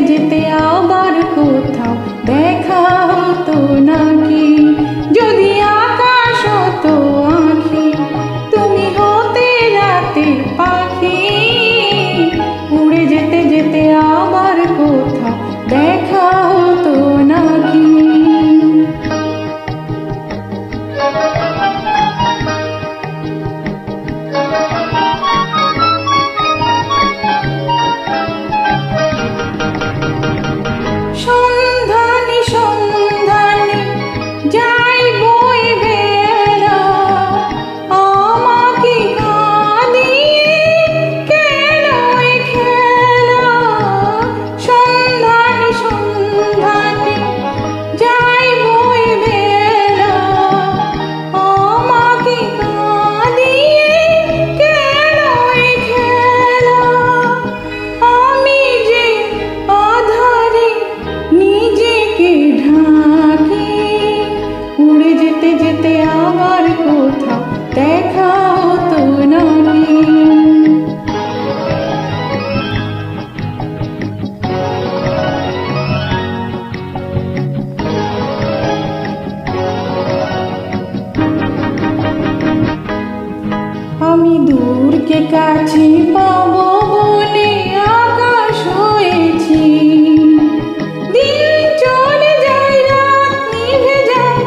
যেতে আবার কোথাও দেখা হতো নাকি? যদি আকাশ হতো আঁখি, তুমি হতে রাতের পাখি, উড়ে যেতে যেতে আবার কোথাও দেখা হতো নাকি? সন্ধানী সন্ধানী যাই বই বেড়া, আমাকে কাঁদিয়ে কেন এ খেলা? সন্ধানী সন্ধানী যাই বই বেড়া, আমাকে কাঁদিয়ে কেন এ খেলা? আমি যে আধারে নিজেকে ঢাকি, উড়ে যেতে যেতে আবার কোথাও দেখা হতো নাকি? আমি দূরকে কাছে পাবো বলে আকাশ হয়েছি, দিন চলে যায় রাত নিভে যায়,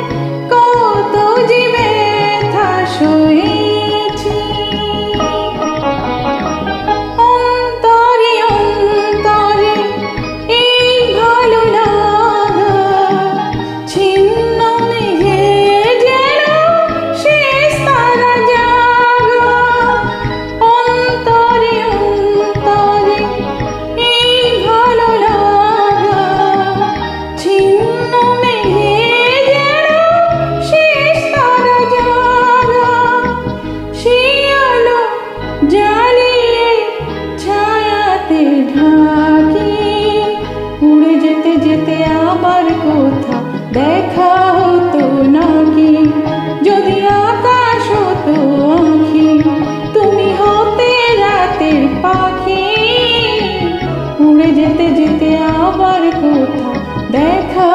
কত যে ব্যথা সয়েছি। অন্তরে অন্তরে এই ভালো লাগা, ছিন্ন মেঘে যেন শেষ তারা জাগা। অন্তরে অন্তরে এই ভালো লাগা, ছিন্ন মেঘে যেন শেষ তারা জাগা। সেই আলো জ্বালিয়ে ছায়াতে ঢাকি, উড়ে যেতে যেতে আবার কোথাও দেখা হতো নাকি? যদি আকাশ হতো আঁখি, তুমি হতে রাতের পাখি, উড়ে যেতে যেতে আবার কোথাও দেখা